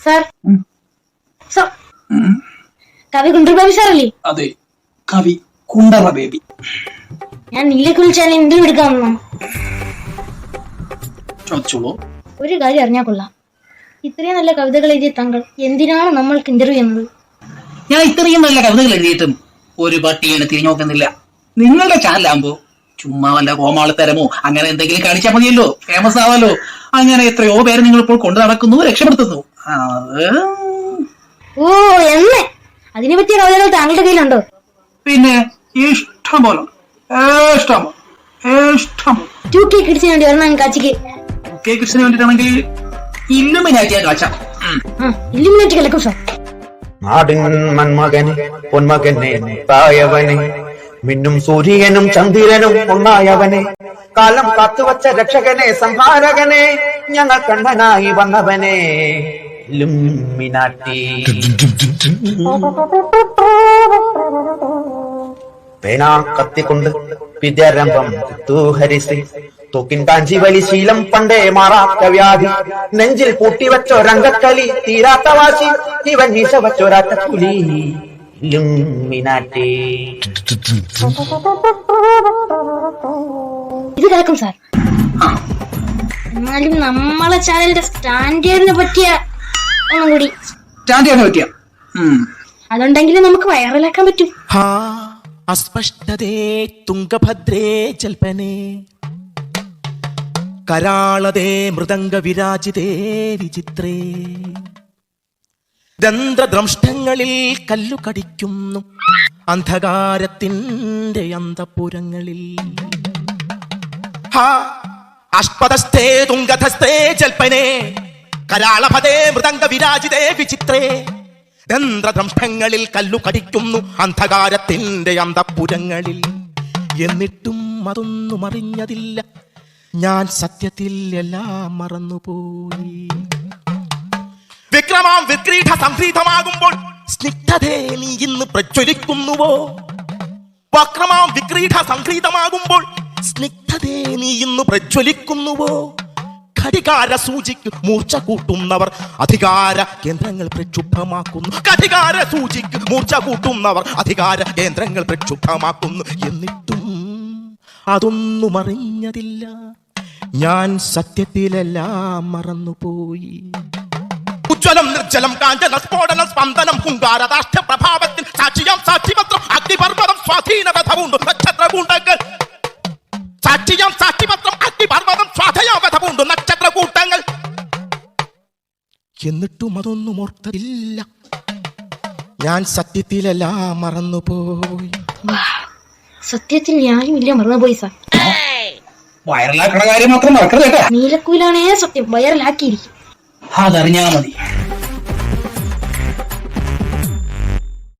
Sir sir കവി Kundara baby സാറല്ലേ? അതെ, കവി കുണ്ടറ ബേബി. ഞാൻ നീലേക്ക് വിളിച്ചാൽ ഇന്റർവ്യൂ എടുക്കാമെന്നോ? ചോദിച്ചോളൂ. ഒരു കാര്യം അറിഞ്ഞാൽ കൊള്ളാം. ഇത്രയും നല്ല കവിതകൾ എഴുതിയ താങ്കൾ എന്തിനാണ് നമ്മൾക്ക് ഇന്റർവ്യൂ ചെയ്യുന്നത്? ഞാൻ ഇത്രയും നല്ല കവിതകൾ എഴുതിയിട്ടും ഒരു പട്ടിയാണ് തിരിഞ്ഞു നോക്കുന്നില്ല. നിങ്ങളുടെ ചാനലാകുമ്പോ ചുമ്മാ വല്ല കോമാളിത്തരമോ അങ്ങനെ എന്തെങ്കിലും കാണിച്ചാൽ മതിയല്ലോ, ഫേമസ് ആവാലോ. അങ്ങനെ എത്രയോ പേര് നിങ്ങൾ ഇപ്പോൾ കൊണ്ടു നടക്കുന്നു, രക്ഷപ്പെടുത്തുന്നു. ഓ എന്നെ അതിനെ പറ്റിയ കവിതകൾ താങ്കളുടെ കയ്യിലുണ്ടോ? പിന്നെ ഇഷ്ടം പോലെ കിഡ്സിന് വേണ്ടി ഒരെണ്ണം കാച്ചിക്ക്. കിഡ്സിന് വേണ്ടിട്ടാണെങ്കിൽ ഇല്ലുമിനാറ്റിയാ കാച്ചാം. ഇല്ലുമിനാറ്റി കിടക്കും സാർ. നാടിൻ മൺമകനെ പൊന്മകനെ തായവനെ മിന്നും സൂര്യനും ചന്ദ്രനും ഒന്നായവനെ കാലം കാത്തുവച്ച രക്ഷകനെ സംഹാരകനെ ഞങ്ങൾ കണ്ണനായി വന്നവനെ ഇല്ലുമിനാറ്റി. പേനാ കത്തിക്കൊണ്ട് വിദ്യാരംഭം തൂഹരിസി തോക്കിൻ കാഞ്ചി വലി ശീലം പണ്ടേ മാറാത്ത വ്യാധി നെഞ്ചിൽ പൂട്ടിവച്ചോ രംഗക്കലി തീരാത്ത വാശി ഇവൻ മീശ വച്ചൊരാറ്റ പുലി ഇല്ലുമിനാറ്റി. ഇത് കേൾക്കും സാർ. എന്നാലും നമ്മളെ ചാനലിന്റെ സ്റ്റാൻഡേർഡിനെ പറ്റിയ ഒന്നും കൂടി അതുണ്ടെങ്കിലും നമുക്ക് വൈറലാക്കാൻ പറ്റും. അസ്പഷ്ടതേ തുംഗഭദ്രേ ജൽപനേ കരാളതേ മൃദംഗ വിരാജിതേ വിചിത്രേ ദന്ത്രദ്രംഷ്ടങ്ങളിൽ കല്ലു കടിക്കുന്നു അന്ധകാരത്തിന്റെ അന്തപുരങ്ങളിൽ. അഷ്പദസ്ഥേ തുംഗധസ്ഥേ ജൽപനേ കരാളഭതേ മൃദംഗ വിരാജിതേ വിചിത്രേ ദന്ത്രദ്രംഷ്ടങ്ങളിൽ കല്ലു കടിക്കുന്നു അന്ധകാരത്തിന്റെ അന്തപുരങ്ങളിൽ. എന്നിട്ടും അതൊന്നും അറിഞ്ഞതില്ല ഞാൻ, സത്യത്തിൽ എല്ലാം മറന്നുപോയി. വിക്രമാം വിക്രീഠ സംഭ്രീതമാകുമ്പോൾ സ്നിഗ്ധതേ നീ ഇന്ന് പ്രജ്വലിക്കുന്നുവോ? വക്രമാം വിക്രീഠ സംഭ്രീതമാകുമ്പോൾ സ്നിഗ്ധതേ നീ ഇന്ന് പ്രജ്വലിക്കുന്നുവോ? ഘടികാര സൂചിക്ക് മൂർച്ച കൂട്ടുന്നവർ അധികാര കേന്ദ്രങ്ങൾ പ്രക്ഷുബ്ധമാക്കുന്നു. ഘടികാര സൂചിക്ക് മൂർച്ച കൂട്ടുന്നവർ അധികാര കേന്ദ്രങ്ങൾ പ്രക്ഷുബ്ധമാക്കുന്നു. എന്നിട്ടും അതൊന്നും അറിഞ്ഞതില്ല ഞാൻ, സത്യത്തിലെല്ലാം മറന്നുപോയി. ഉജ്വലം നിർജ്ജലം കാഞ്ചന സ്ഫോടനം സ്പന്ദനം ഹുങ്കാര രാഷ്ട്ര പ്രഭാവത്തിൽ സാക്ഷിയാം സാക്ഷിപത്രം അഗ്നിപർവ്വതം സ്വാധീനവധമുണ്ട് നക്ഷത്രകൂട്ടങ്ങൾ. സാക്ഷിയാം സാക്ഷിപത്രം അഗ്നിപർവ്വതം സ്വാധയാവധമുണ്ട് നക്ഷത്രകൂട്ടങ്ങൾ. എന്നിട്ടും അതൊന്നും ഓർത്തതില്ല ഞാൻ, സത്യത്തിലെല്ലാം മറന്നുപോയി. സത്യത്തിൽ ഞാനും ഇല്ല മറന്നുപോയി സാർ. വൈറലാക്കണ കാര്യം മാത്രം മറക്കരുത് കേട്ടാ. നീലക്കൂലാണേ സത്യം വൈറലാക്കിയിരിക്കും. അതറിഞ്ഞാ മതി.